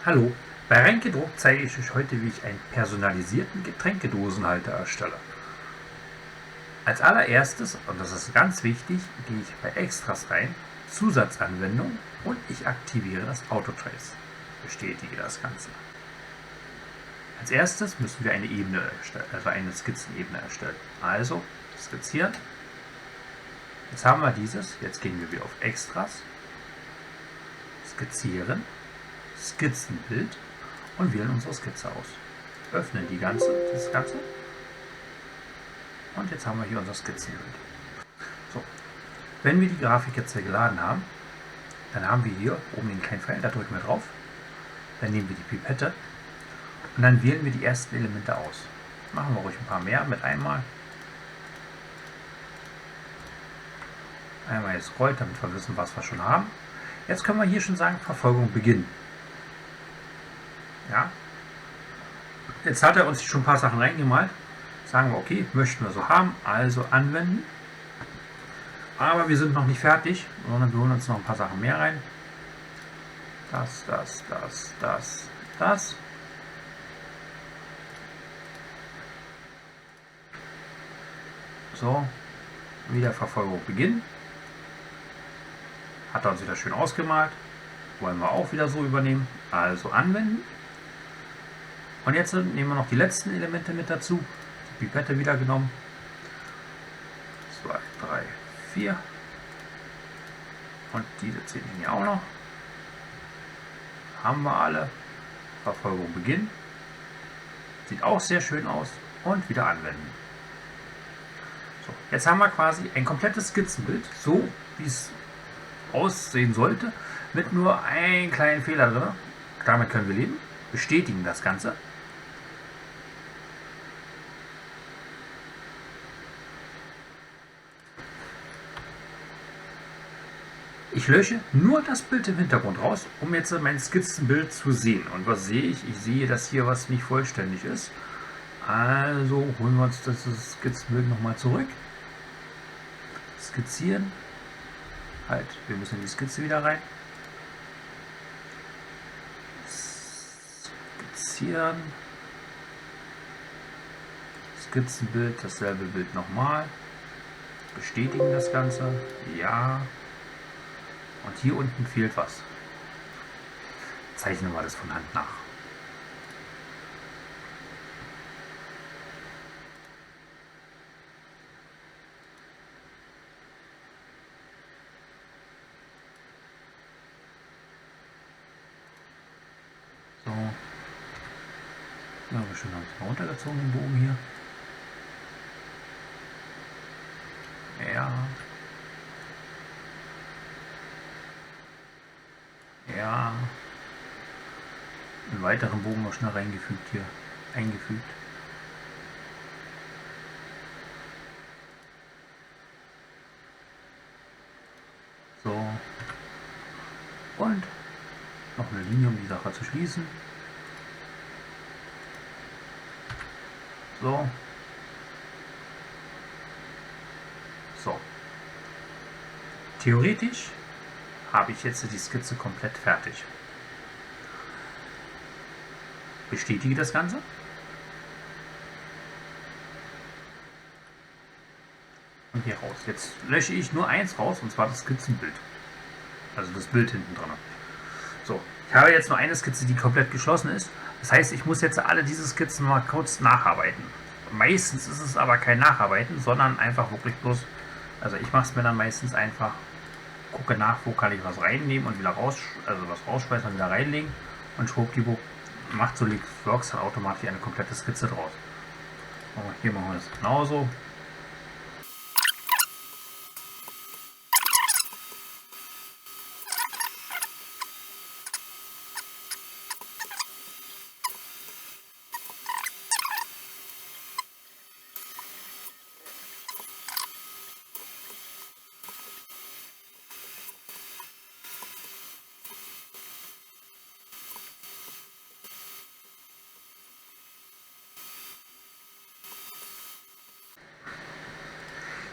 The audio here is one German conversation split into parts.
Hallo, bei Reinkedruck zeige ich euch heute, wie ich einen personalisierten Getränkedosenhalter erstelle. Als allererstes, und das ist ganz wichtig, gehe ich bei Extras rein, Zusatzanwendung und ich aktiviere das Autotrace. Bestätige das Ganze. Als erstes müssen wir eine Ebene erstellen, also eine Skizzenebene erstellen. Also skizzieren. Jetzt haben wir dieses, jetzt gehen wir wieder auf Extras, skizzieren, Skizzenbild und wählen unsere Skizze aus. Öffnen das Ganze und jetzt haben wir hier unser Skizzenbild. So, wenn wir die Grafik jetzt hier geladen haben, dann haben wir hier oben den kleinen Pfeil, da drücken wir drauf, dann nehmen wir die Pipette und dann wählen wir die ersten Elemente aus. Machen wir ruhig ein paar mehr mit einmal. Einmal jetzt scrollt, damit wir wissen, was wir schon haben. Jetzt können wir hier schon sagen, Verfolgung beginnen. Ja. Jetzt hat er uns schon ein paar Sachen reingemalt. Sagen wir, okay, möchten wir so haben, also anwenden. Aber wir sind noch nicht fertig, sondern wir holen uns noch ein paar Sachen mehr rein. Das. So, wieder Verfolgung beginnen. Hat er uns wieder schön ausgemalt. Wollen wir auch wieder so übernehmen. Also anwenden. Und jetzt nehmen wir noch die letzten Elemente mit dazu. Die Pipette wieder genommen. 2, 3, 4. Und diese 10 hier auch noch. Haben wir alle. Verfolgung beginnen. Sieht auch sehr schön aus. Und wieder anwenden. So, jetzt haben wir quasi ein komplettes Skizzenbild, so wie es aussehen sollte, mit nur einem kleinen Fehler drin. Damit können wir leben. Bestätigen das Ganze. Ich lösche nur das Bild im Hintergrund raus, um jetzt mein Skizzenbild zu sehen. Und was sehe ich? Ich sehe, dass hier was nicht vollständig ist. Also holen wir uns das Skizzenbild nochmal zurück. Skizzieren. Halt, wir müssen in die Skizze wieder rein. Skizzieren. Skizzenbild, dasselbe Bild nochmal. Bestätigen das Ganze. Ja. Und hier unten fehlt was. Zeichnen wir das von Hand nach. So. Ja, wir schon runtergezogen den Bogen hier. Ja. Ja. Einen weiteren Bogen noch schnell reingefügt hier. Eingefügt. So. Und noch eine Linie, um die Sache zu schließen. So. So. Theoretisch habe ich jetzt die Skizze komplett fertig. Bestätige das Ganze. Und hier raus. Jetzt lösche ich nur eins raus, und zwar das Skizzenbild. Also das Bild hinten dran. So, ich habe jetzt nur eine Skizze, die komplett geschlossen ist. Das heißt, ich muss jetzt alle diese Skizzen mal kurz nacharbeiten. Meistens ist es aber kein Nacharbeiten, sondern einfach wirklich bloß, also ich mache es mir dann meistens einfach, gucke nach, wo kann ich was reinnehmen und wieder raus, also was rausschmeißen und wieder reinlegen, und schwuppdiwupp macht SolidWorks dann automatisch eine komplette Skizze draus. Und hier machen wir das genauso.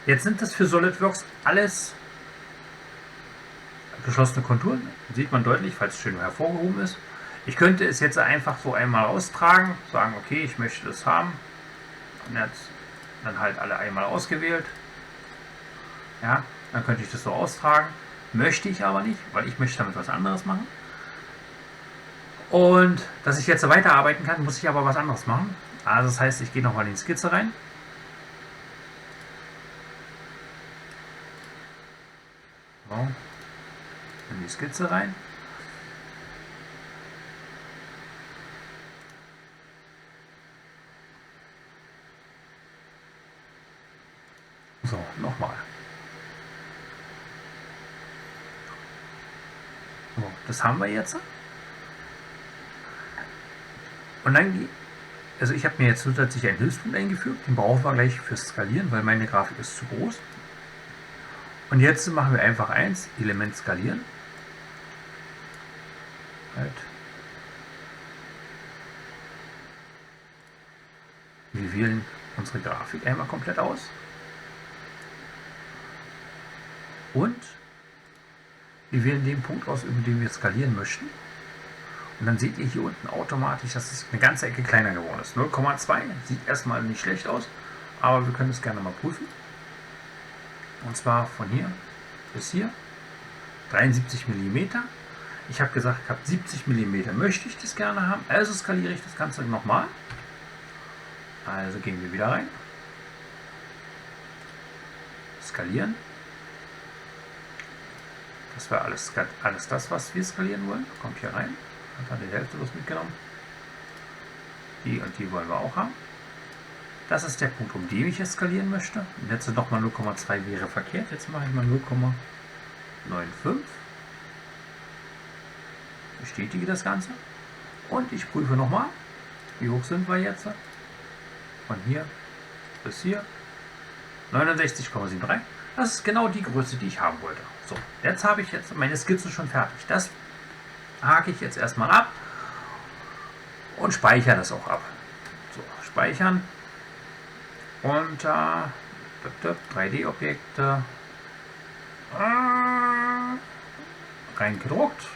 Jetzt sind das für SolidWorks alles geschlossene Konturen. Sieht man deutlich, falls es schön hervorgehoben ist. Ich könnte es jetzt einfach so einmal austragen, sagen, okay, ich möchte das haben. Und jetzt dann halt alle einmal ausgewählt. Ja, dann könnte ich das so austragen. Möchte ich aber nicht, weil ich möchte damit was anderes machen. Und dass ich jetzt weiterarbeiten kann, muss ich aber was anderes machen. Also das heißt, ich gehe nochmal in die Skizze rein. So, in die Skizze rein. So, nochmal. So, das haben wir jetzt. Und dann, also ich habe mir jetzt zusätzlich einen Hilfspunkt eingefügt, den brauchen wir gleich fürs Skalieren, weil meine Grafik ist zu groß. Und jetzt machen wir einfach eins, Element skalieren. Halt. Wir wählen unsere Grafik einmal komplett aus. Und wir wählen den Punkt aus, über den wir skalieren möchten. Und dann seht ihr hier unten automatisch, dass es eine ganze Ecke kleiner geworden ist. 0,2 sieht erstmal nicht schlecht aus, aber wir können es gerne mal prüfen. Und zwar von hier bis hier 73 mm. Ich habe gesagt, ich habe 70 mm möchte ich das gerne haben, also skaliere ich das Ganze nochmal. Also gehen wir wieder rein. Skalieren. Das wäre alles das, was wir skalieren wollen. Kommt hier rein. Hat die Hälfte bloß mitgenommen. Die und die wollen wir auch haben. Das ist der Punkt, um den ich es skalieren möchte. Und jetzt nochmal 0,2 wäre verkehrt. Jetzt mache ich mal 0,95. Bestätige das Ganze. Und ich prüfe nochmal. Wie hoch sind wir jetzt? Von hier bis hier. 69,73. Das ist genau die Größe, die ich haben wollte. So, jetzt habe ich jetzt meine Skizze schon fertig. Das hake ich jetzt erstmal ab und speichere das auch ab. So, speichern und 3D-Objekte reingedruckt.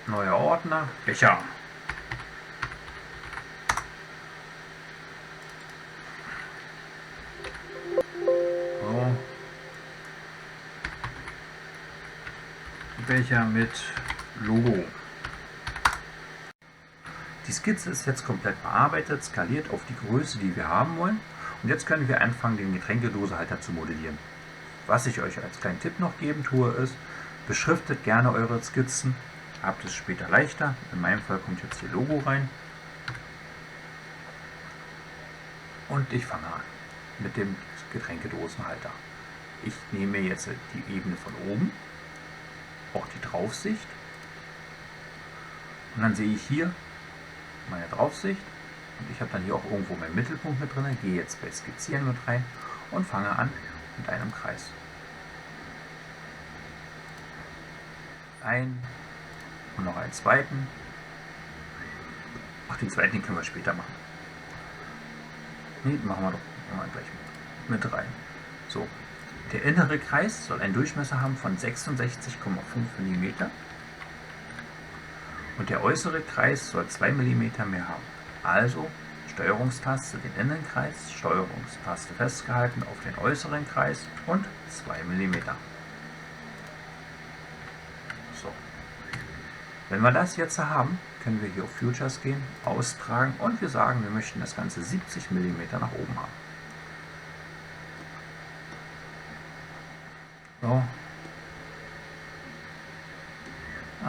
Neuer Ordner, Becher. So. Becher mit Logo. Die Skizze ist jetzt komplett bearbeitet, skaliert auf die Größe, die wir haben wollen. Und jetzt können wir anfangen, den Getränkedosehalter zu modellieren. Was ich euch als kleinen Tipp noch geben tue, ist, beschriftet gerne eure Skizzen. Habt es später leichter. In meinem Fall kommt jetzt hier Logo rein. Und ich fange an mit dem Getränkedosenhalter. Ich nehme jetzt die Ebene von oben, auch die Draufsicht. Und dann sehe ich hier meine Draufsicht. Und ich habe dann hier auch irgendwo meinen Mittelpunkt mit drin. Gehe jetzt bei Skizzieren mit rein und fange an mit einem Kreis. Ein und noch einen zweiten. Ach, den zweiten können wir später machen. Nee, machen wir doch mal gleich mit rein. So, der innere Kreis soll einen Durchmesser haben von 66,5 mm und der äußere Kreis soll 2 mm mehr haben. Also Steuerungstaste den Innenkreis, Steuerungstaste festgehalten auf den äußeren Kreis und 2 mm. So. Wenn wir das jetzt haben, können wir hier auf Futures gehen, austragen und wir sagen, wir möchten das Ganze 70 mm nach oben haben. So.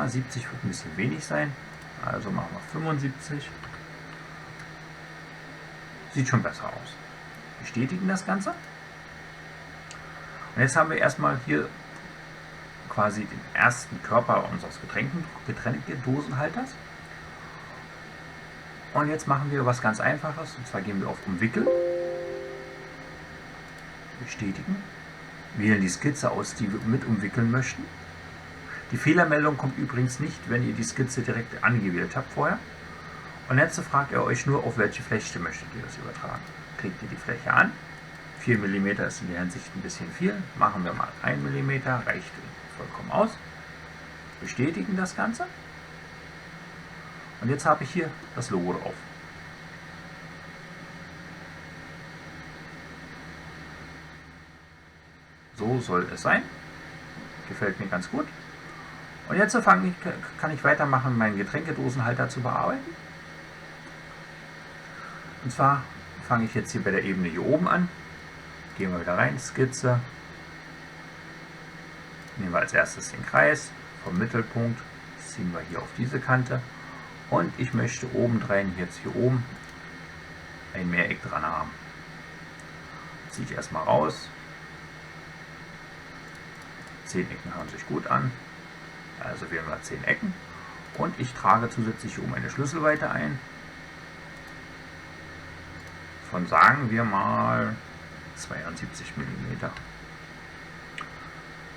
70 wird ein bisschen wenig sein, also machen wir 75. Sieht schon besser aus. Bestätigen das Ganze. Und jetzt haben wir erstmal hier quasi den ersten Körper unseres Getränkedosenhalters. Und jetzt machen wir was ganz Einfaches, und zwar gehen wir auf Umwickeln, bestätigen, wählen die Skizze aus, die wir mit umwickeln möchten. Die Fehlermeldung kommt übrigens nicht, wenn ihr die Skizze direkt angewählt habt vorher. Und jetzt fragt ihr euch nur, auf welche Fläche möchtet ihr das übertragen. Klickt ihr die Fläche an. 4 mm ist in der Hinsicht ein bisschen viel. Machen wir mal 1 mm, reicht vollkommen aus. Bestätigen das Ganze. Und jetzt habe ich hier das Logo drauf. So soll es sein. Gefällt mir ganz gut. Und jetzt kann ich weitermachen, meinen Getränkedosenhalter zu bearbeiten. Und zwar fange ich jetzt hier bei der Ebene hier oben an. Gehen wir wieder rein, Skizze. Nehmen wir als erstes den Kreis vom Mittelpunkt, ziehen wir hier auf diese Kante. Und ich möchte obendrein jetzt hier oben ein Mehreck dran haben. Ziehe ich erstmal raus. 10 Ecken hören sich gut an. Also wählen wir 10 Ecken. Und ich trage zusätzlich hier oben eine Schlüsselweite ein. Von, sagen wir mal, 72 mm.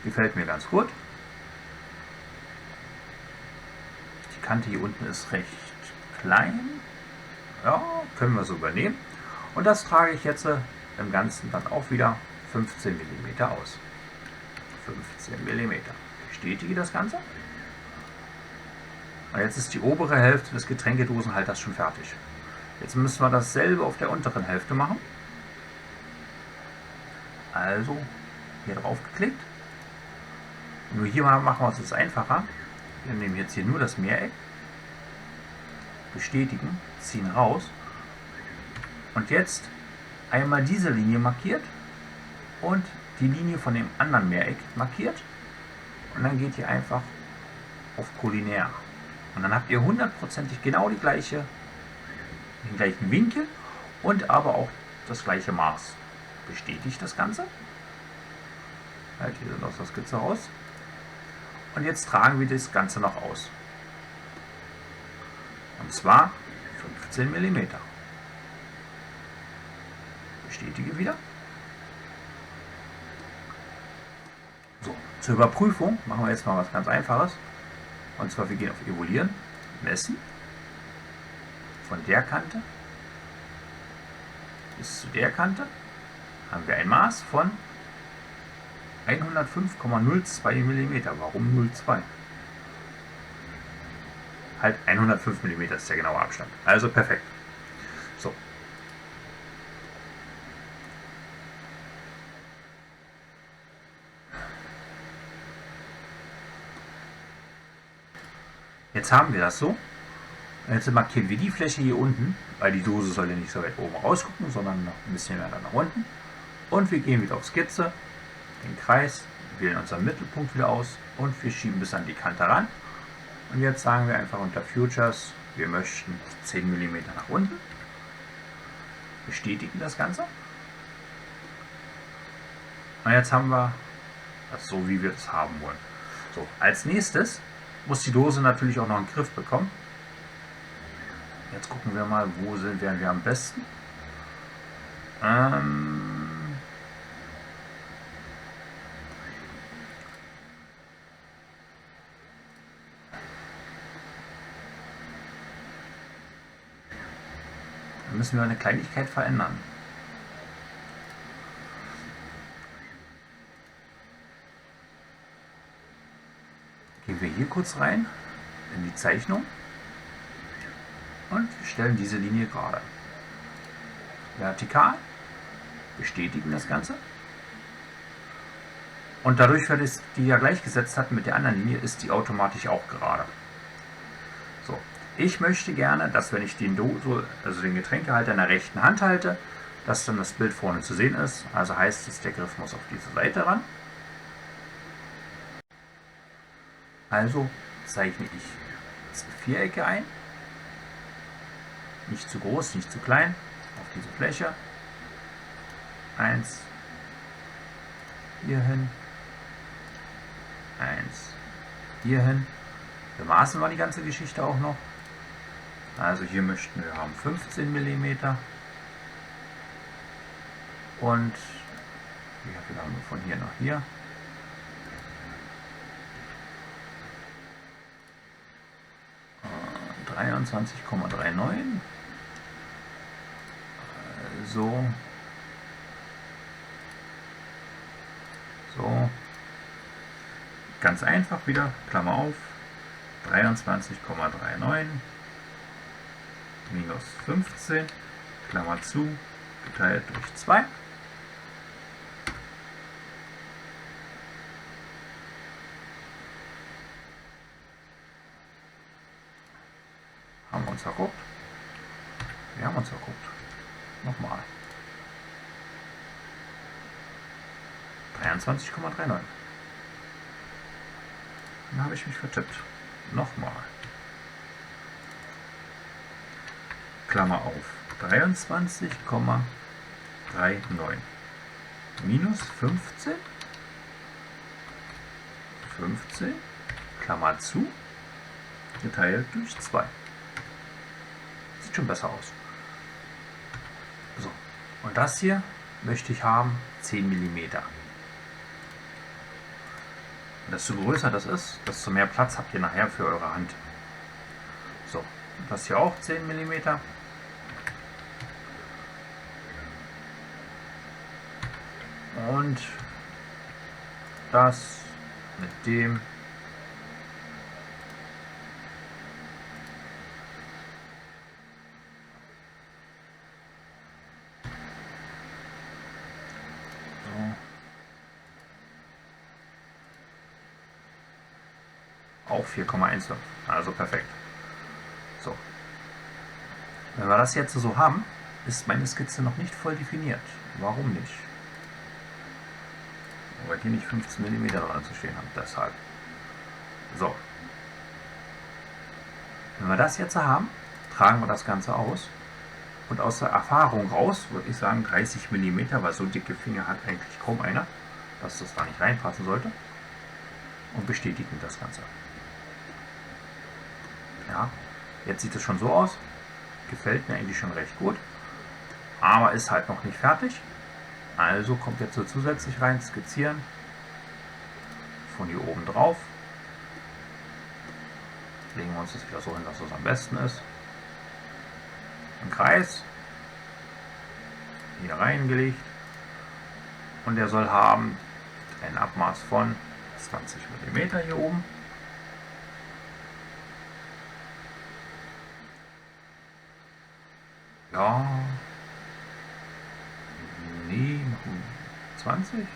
Gefällt mir ganz gut. Die Kante hier unten ist recht klein. Ja, können wir so übernehmen. Und das trage ich jetzt im Ganzen dann auch wieder 15 mm aus. 15 mm. Bestätige das Ganze. Und jetzt ist die obere Hälfte des Getränkedosenhalters schon fertig. Jetzt müssen wir dasselbe auf der unteren Hälfte machen. Also hier drauf geklickt. Nur hier machen wir es jetzt einfacher. Wir nehmen jetzt hier nur das Mehreck, bestätigen, ziehen raus und jetzt einmal diese Linie markiert und die Linie von dem anderen Mehreck markiert und dann geht ihr einfach auf Collinear und dann habt ihr hundertprozentig genau den gleichen Winkel und aber auch das gleiche Maß. Bestätigt das Ganze. Halt hier aus der Skizze raus. Und jetzt tragen wir das Ganze noch aus. Und zwar 15 mm. Bestätige wieder. So, zur Überprüfung machen wir jetzt mal was ganz Einfaches. Und zwar wir gehen auf Evaluieren, messen. Von der Kante bis zu der Kante haben wir ein Maß von 105,02 mm. Warum 0,2? Halt 105 mm ist der genaue Abstand. Also perfekt. So. Jetzt haben wir das so. Jetzt markieren wir die Fläche hier unten, weil die Dose soll ja nicht so weit oben rausgucken, sondern noch ein bisschen weiter nach unten. Und wir gehen wieder auf Skizze, den Kreis, wählen unseren Mittelpunkt wieder aus und wir schieben bis an die Kante ran. Und jetzt sagen wir einfach unter Futures, wir möchten 10 mm nach unten. Bestätigen das Ganze. Und jetzt haben wir das so, wie wir das haben wollen. So, als nächstes muss die Dose natürlich auch noch einen Griff bekommen. Jetzt gucken wir mal, wären wir am besten. Dann müssen wir eine Kleinigkeit verändern. Gehen wir hier kurz rein in die Zeichnung und stellen diese Linie gerade. Vertikal, bestätigen das Ganze. Und dadurch, weil es die ja gleichgesetzt hat mit der anderen Linie, ist die automatisch auch gerade. So, ich möchte gerne, dass wenn ich den Getränkehalter in der rechten Hand halte, dass dann das Bild vorne zu sehen ist. Also heißt es, der Griff muss auf diese Seite ran. Also zeichne ich Vierecke ein. Nicht zu groß, nicht zu klein. Auf diese Fläche. 1 hierhin. 1 hierhin. Bemaßen wir die ganze Geschichte auch noch. Also hier möchten wir haben 15 mm. Und wie viel haben wir von hier nach hier? Äh, 23,39. So. Ganz einfach wieder, Klammer auf, 23,39 minus 15, Klammer zu, geteilt durch 2. Haben wir uns verguckt? Wir haben uns verguckt. Nochmal. 23,39. Da habe ich mich vertippt. Nochmal. Klammer auf. 23,39 minus 15. 15, Klammer zu, geteilt durch 2. Sieht schon besser aus. So, und das hier möchte ich haben 10 mm. Und desto größer das ist, desto mehr Platz habt ihr nachher für eure Hand. So, das hier auch 10 mm. Und das mit dem auch 4,15, also perfekt. So, wenn wir das jetzt so haben, ist meine Skizze noch nicht voll definiert. Warum nicht? Weil hier nicht 15 mm dran zu stehen haben, deshalb. So, wenn wir das jetzt haben, tragen wir das Ganze aus. Und aus der Erfahrung raus würde ich sagen 30 mm, weil so dicke Finger hat eigentlich kaum einer, dass das da nicht reinpassen sollte. Und bestätigen das Ganze. Ja, jetzt sieht es schon so aus. Gefällt mir eigentlich schon recht gut. Aber ist halt noch nicht fertig. Also kommt jetzt so zusätzlich rein, skizzieren. Von hier oben drauf. Legen wir uns das wieder so hin, dass es am besten ist. Ein Kreis. Hier reingelegt. Und der soll haben ein Abmaß von 20 mm hier oben. Ja. Nee, 20?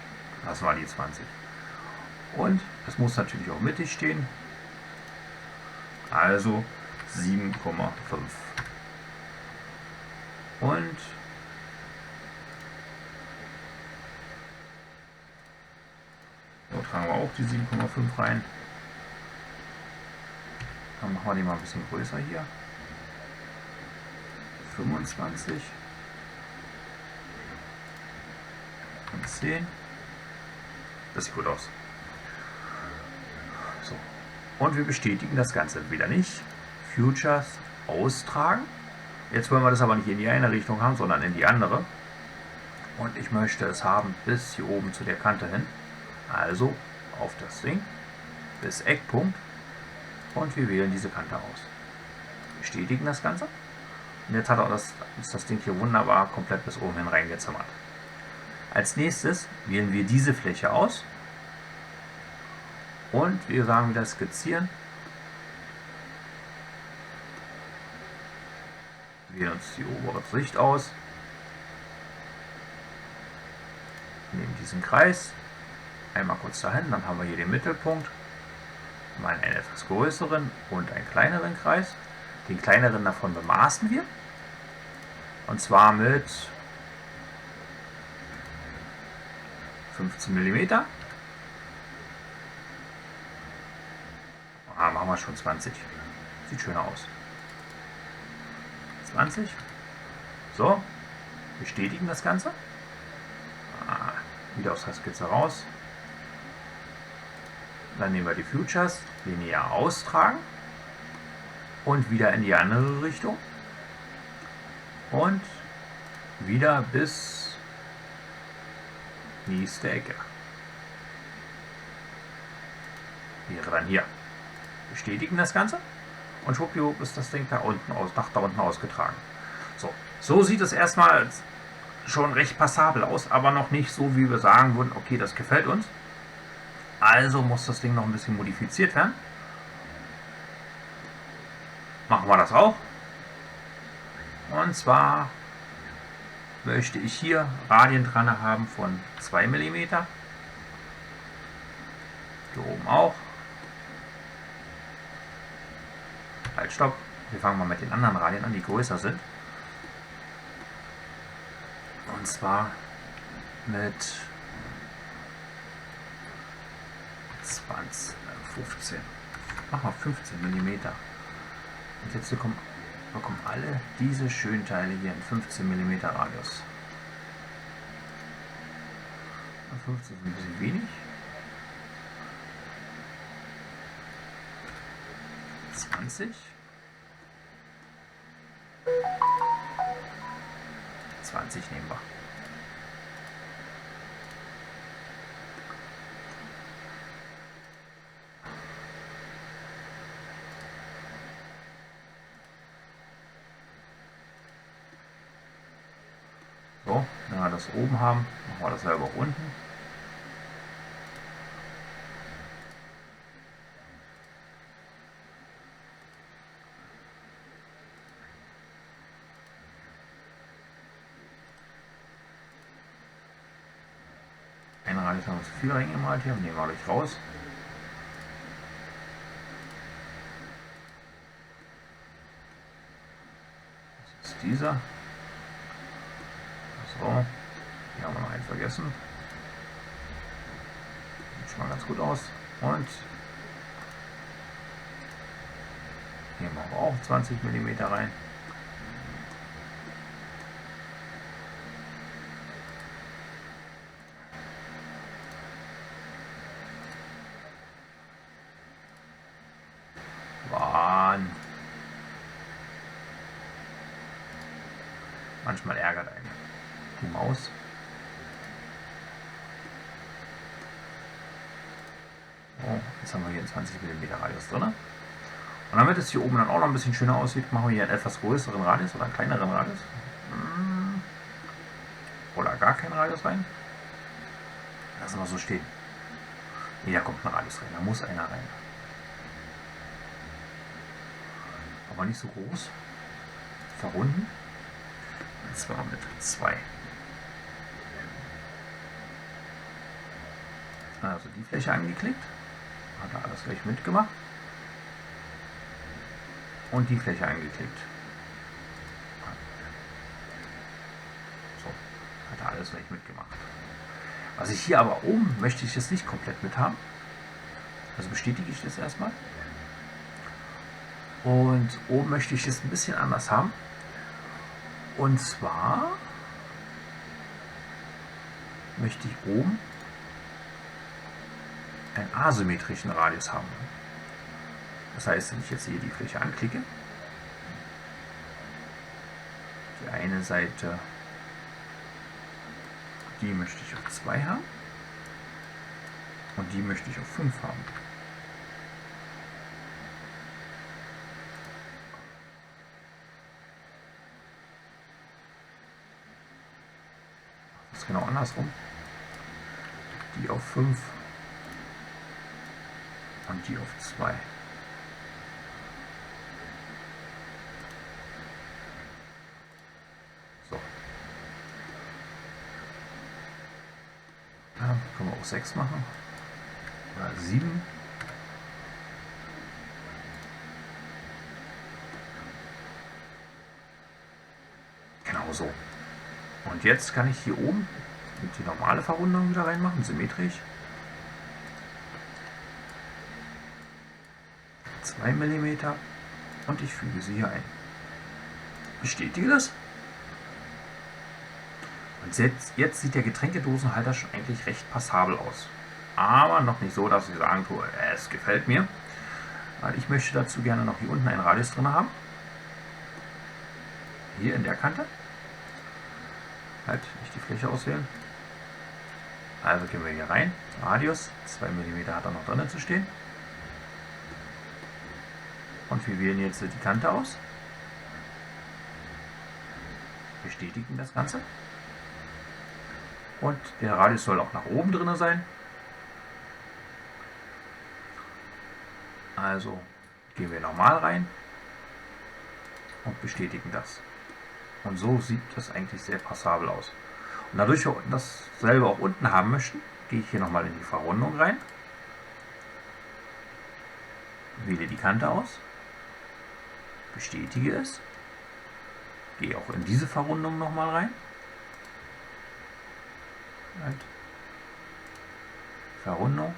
Das war die 20. Und es muss natürlich auch mittig stehen. Also 7,5. Und so tragen wir auch die 7,5 rein. Dann machen wir die mal ein bisschen größer hier. 25 und 10. Das sieht gut aus. So. Und wir bestätigen das Ganze wieder nicht. Futures austragen. Jetzt wollen wir das aber nicht in die eine Richtung haben, sondern in die andere. Und ich möchte es haben bis hier oben zu der Kante hin. Also auf das Ding bis Eckpunkt. Und wir wählen diese Kante aus. Bestätigen das Ganze. Und jetzt ist das Ding hier wunderbar komplett bis oben hin reingezimmert. Als nächstes wählen wir diese Fläche aus. Und wir sagen wieder skizzieren. Wählen uns die obere Sicht aus. Nehmen diesen Kreis. Einmal kurz dahin, dann haben wir hier den Mittelpunkt. Mal einen etwas größeren und einen kleineren Kreis. Den kleineren davon bemaßen wir. Und zwar mit 15 mm. Machen wir schon 20. Sieht schöner aus. 20. So. Bestätigen das Ganze. Wieder aus der Skizze raus. Dann nehmen wir die Futures, linear austragen. Und wieder in die andere Richtung. Und wieder bis nächste Ecke. Wäre dann hier. Bestätigen das Ganze. Und schwuppdiwupp ist das Ding da unten nach da unten ausgetragen. So sieht es erstmal schon recht passabel aus, aber noch nicht so, wie wir sagen würden, okay, das gefällt uns. Also muss das Ding noch ein bisschen modifiziert werden. Machen wir das auch. Und zwar möchte ich hier Radien dran haben von 2 mm. Hier oben auch. Halt, stopp. Wir fangen mal mit den anderen Radien an, die größer sind. Und zwar mit 15. Machen wir 15 mm. Und jetzt bekommen alle diese schönen Teile hier in 15 mm Radius. 15 ist ein bisschen wenig. 20. 20 nehmen wir. So, wenn wir das oben haben, machen wir das selber auch unten. Ein Radius haben wir zu viel reingemalt hier, nehmen wir gleich raus. Das ist dieser. So, hier haben wir noch einen vergessen. Sieht schon mal ganz gut aus. Und hier machen wir auch 20 mm rein. Manchmal ärgert einen die Maus. Oh, jetzt haben wir hier einen 20 mm Radius drin. Und damit es hier oben dann auch noch ein bisschen schöner aussieht, machen wir hier einen etwas größeren Radius oder einen kleineren Radius. Oder gar keinen Radius rein. Lassen wir so stehen. Hier kommt ein Radius rein, da muss einer rein. Aber nicht so groß. Verrunden. Und zwar mit 2. Also die Fläche angeklickt. Hat er alles gleich mitgemacht. Und die Fläche angeklickt. So, hat er alles gleich mitgemacht. Was ich hier aber oben möchte ich jetzt nicht komplett mit haben. Also bestätige ich das erstmal. Und oben möchte ich es ein bisschen anders haben. Und zwar möchte ich oben einen asymmetrischen Radius haben. Das heißt, wenn ich jetzt hier die Fläche anklicke, die eine Seite, die möchte ich auf 2 haben und die möchte ich auf 5 haben. Das ist genau andersrum. Die auf 5 und die auf 2. So. Ja, können wir auch 6 machen. Oder 7. Genau so. Und jetzt kann ich hier oben die normale Verrundung wieder reinmachen, symmetrisch. 2 mm und ich füge sie hier ein. Bestätige das. Und jetzt sieht der Getränkedosenhalter schon eigentlich recht passabel aus. Aber noch nicht so, dass ich sagen tue, es gefällt mir. Weil ich möchte dazu gerne noch hier unten einen Radius drin haben. Hier in der Kante. Halt, nicht die Fläche auswählen. Also gehen wir hier rein. Radius, 2 mm hat er noch drinnen zu stehen. Und wir wählen jetzt die Kante aus. Bestätigen das Ganze. Und der Radius soll auch nach oben drin sein. Also gehen wir nochmal rein und bestätigen das. Und so sieht das eigentlich sehr passabel aus. Und dadurch wir dasselbe auch unten haben möchten, gehe ich hier nochmal in die Verrundung rein, wähle die Kante aus, bestätige es, gehe auch in diese Verrundung nochmal rein, Verrundung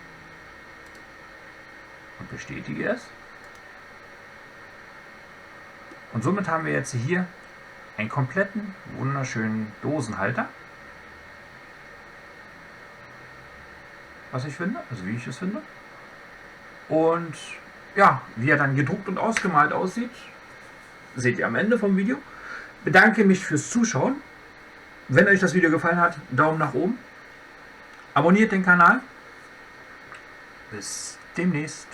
und bestätige es. Und somit haben wir jetzt hier einen kompletten, wunderschönen Dosenhalter. Was ich finde, also wie ich es finde. Und ja, wie er dann gedruckt und ausgemalt aussieht, seht ihr am Ende vom Video. Bedanke mich fürs Zuschauen. Wenn euch das Video gefallen hat, Daumen nach oben. Abonniert den Kanal. Bis demnächst.